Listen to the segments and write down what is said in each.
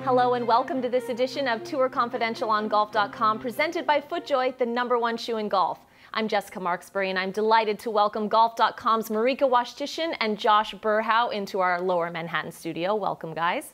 Hello and welcome to this edition of Tour Confidential on Golf.com, presented by FootJoy, the #1 shoe in golf. I'm Jessica Marksbury, and I'm delighted to welcome Golf.com's Marika Washtishin and Josh Burhow into our Lower Manhattan studio. Welcome, guys.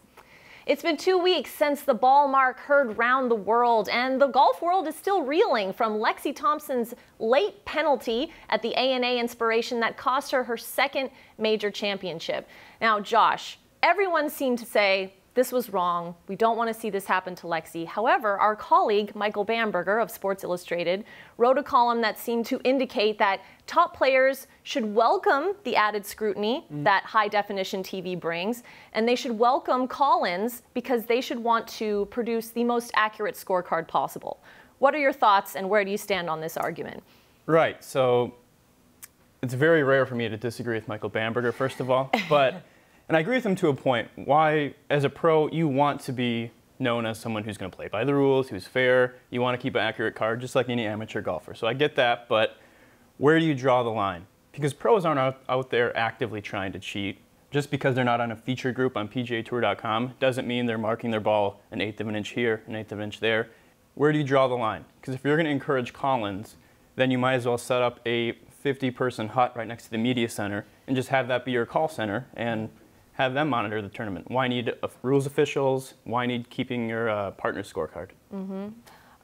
It's been 2 weeks since the ball mark heard round the world, and the golf world is still reeling from Lexi Thompson's late penalty at the ANA Inspiration that cost her her second major championship. Now, Josh, everyone seemed to say, this was wrong. We don't want to see this happen to Lexi. However, our colleague, Michael Bamberger of Sports Illustrated, wrote a column that seemed to indicate that top players should welcome the added scrutiny that high-definition TV brings, and they should welcome call-ins because they should want to produce the most accurate scorecard possible. What are your thoughts, and where do you stand on this argument? Right. So it's very rare for me to disagree with Michael Bamberger, first of all, but and I agree with him to a point. Why, as a pro, you want to be known as someone who's going to play by the rules, who's fair. You want to keep an accurate card, just like any amateur golfer. So I get that, but where do you draw the line? Because pros aren't out there actively trying to cheat. Just because they're not on a feature group on PGAtour.com doesn't mean they're marking their ball an eighth of an inch here, an eighth of an inch there. Where do you draw the line? Because if you're going to encourage call-ins, then you might as well set up a 50-person hut right next to the media center and just have that be your call center and have them monitor the tournament. Why need rules officials? Why need keeping your partner's scorecard?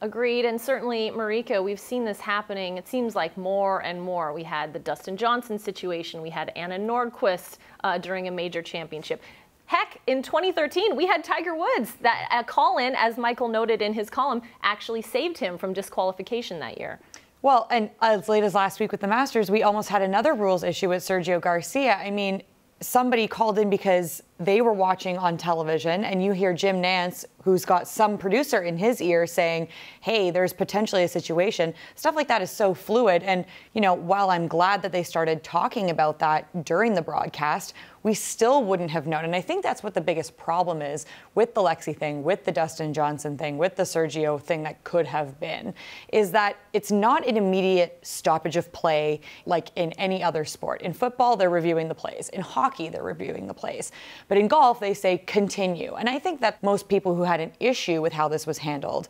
Agreed, and certainly, Marika, we've seen this happening. It seems like more and more. We had the Dustin Johnson situation. We had Anna Nordqvist during a major championship. Heck, in 2013, we had Tiger Woods. That a call-in, as Michael noted in his column, actually saved him from disqualification that year. Well, and as late as last week with the Masters, we almost had another rules issue with Sergio Garcia. I mean, somebody called in because they were watching on television, and you hear Jim Nance, who's got some producer in his ear, saying, hey, there's potentially a situation. Stuff like that is so fluid. And, you know, while I'm glad that they started talking about that during the broadcast, we still wouldn't have known. And I think that's what the biggest problem is with the Lexi thing, with the Dustin Johnson thing, with the Sergio thing that could have been, is that it's not an immediate stoppage of play like in any other sport. In football, they're reviewing the plays. In hockey, they're reviewing the plays. But in golf, they say continue. And I think that most people who had an issue with how this was handled,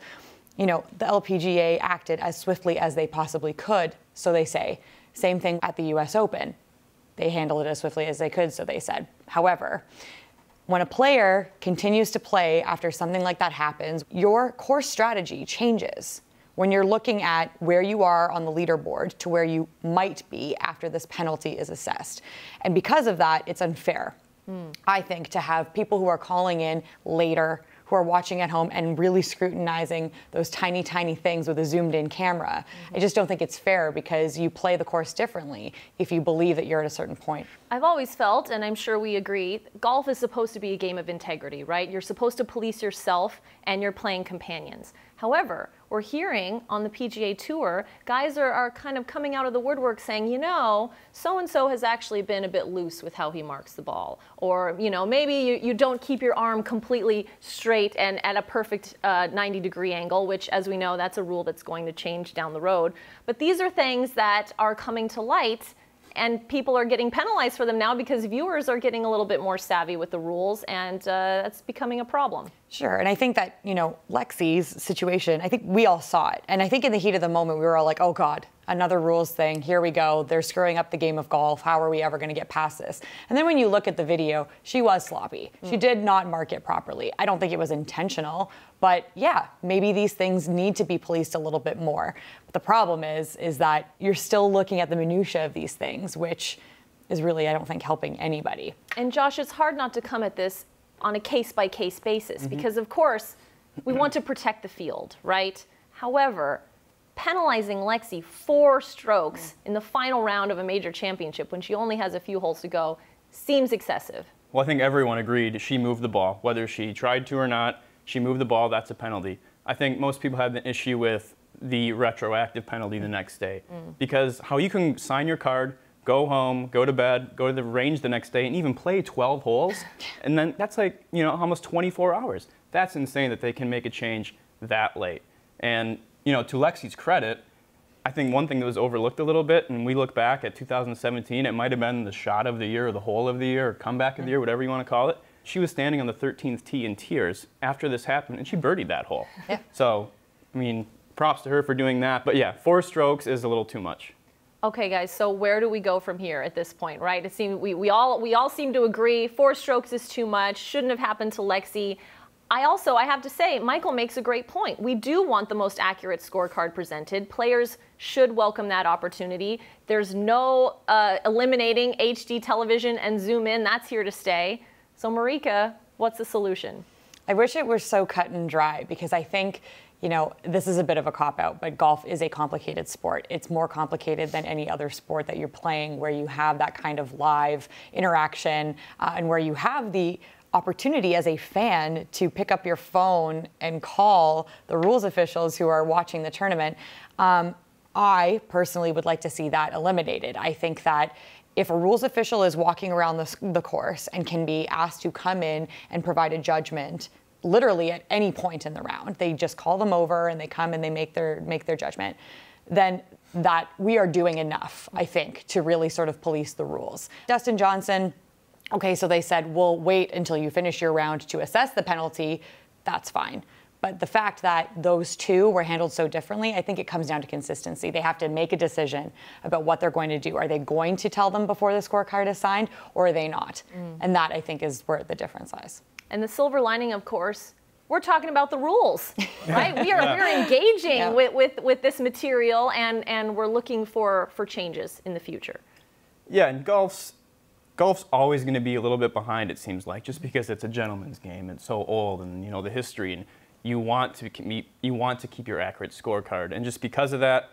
you know, the LPGA acted as swiftly as they possibly could, so they say. Same thing at the US Open. They handled it as swiftly as they could, so they said. However, when a player continues to play after something like that happens, your course strategy changes when you're looking at where you are on the leaderboard to where you might be after this penalty is assessed. And because of that, it's unfair, I think, to have people who are calling in later, who are watching at home and really scrutinizing those tiny, tiny things with a zoomed-in camera. I just don't think it's fair because you play the course differently if you believe that you're at a certain point. I've always felt, and I'm sure we agree, golf is supposed to be a game of integrity, right? You're supposed to police yourself and your playing companions. However, we're hearing on the PGA Tour, guys are kind of coming out of the woodwork saying, you know, so-and-so has actually been a bit loose with how he marks the ball. Or, you know, maybe you don't keep your arm completely straight and at a perfect 90-degree angle, which, as we know, that's a rule that's going to change down the road. But these are things that are coming to light, and people are getting penalized for them now because viewers are getting a little bit more savvy with the rules, and that's becoming a problem. Sure, and I think that, you know, Lexi's situation, I think we all saw it. And I think in the heat of the moment, we were all like, oh God, another rules thing, here we go. They're screwing up the game of golf. How are we ever going to get past this? And then when you look at the video, she was sloppy. She did not mark it properly. I don't think it was intentional, but yeah, maybe these things need to be policed a little bit more. But the problem is that you're still looking at the minutia of these things, which is really, I don't think, helping anybody. And Josh, it's hard not to come at this on a case-by-case basis because, of course, we want to protect the field, right? However, penalizing Lexi 4 strokes in the final round of a major championship when she only has a few holes to go seems excessive. Well, I think everyone agreed she moved the ball. Whether she tried to or not, she moved the ball, that's a penalty. I think most people had an issue with the retroactive penalty the next day. Because how you can sign your card, go home, go to bed, go to the range the next day, and even play 12 holes, and then that's like, you know, almost 24 hours. That's insane that they can make a change that late. And, you know, to Lexi's credit, I think one thing that was overlooked a little bit, and we look back at 2017, it might have been the shot of the year or the hole of the year or comeback of the year, whatever you want to call it. she was standing on the 13th tee in tears after this happened, and she birdied that hole. Yeah. So, I mean, props to her for doing that. But yeah, 4 strokes is a little too much. Okay, guys, so where do we go from here at this point, right? It seems we all seem to agree 4 strokes is too much, shouldn't have happened to Lexi. I have to say, Michael makes a great point. We do want the most accurate scorecard presented. Players should welcome that opportunity. There's no eliminating HD television and zoom in. That's here to stay. So Marika, what's the solution? I wish it were so cut and dry, because I think, you know, this is a bit of a cop-out, but golf is a complicated sport. It's more complicated than any other sport that you're playing, where you have that kind of live interaction and where you have the opportunity as a fan to pick up your phone and call the rules officials who are watching the tournament. I personally would like to see that eliminated. I think that if a rules official is walking around the course and can be asked to come in and provide a judgment literally at any point in the round, they just call them over and they come and they make their judgment, then that we are doing enough, I think, to really sort of police the rules. Dustin Johnson, okay, so they said, we'll wait until you finish your round to assess the penalty. That's fine. But the fact that those two were handled so differently, I think it comes down to consistency. They have to make a decision about what they're going to do. Are they going to tell them before the scorecard is signed, or are they not? And that, I think, is where the difference lies. And the silver lining, of course, we're talking about the rules, right? We're engaging with this material, and we're looking for changes in the future. Yeah, and golf's always going to be a little bit behind, it seems like, just because it's a gentleman's game. It's so old, and you know the history, and you want to keep your accurate scorecard. And just because of that,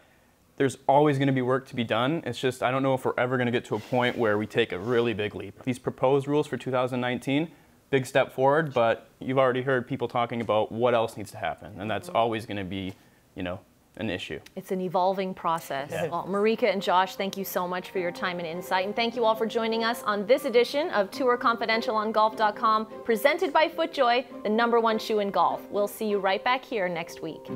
there's always going to be work to be done. It's just, I don't know if we're ever going to get to a point where we take a really big leap. These proposed rules for 2019, big step forward, but you've already heard people talking about what else needs to happen, and that's always going to be, you know, an issue. It's an evolving process. Yeah. Well, Marika and Josh, thank you so much for your time and insight, and thank you all for joining us on this edition of Tour Confidential on Golf.com, presented by FootJoy, the #1 shoe in golf. We'll see you right back here next week.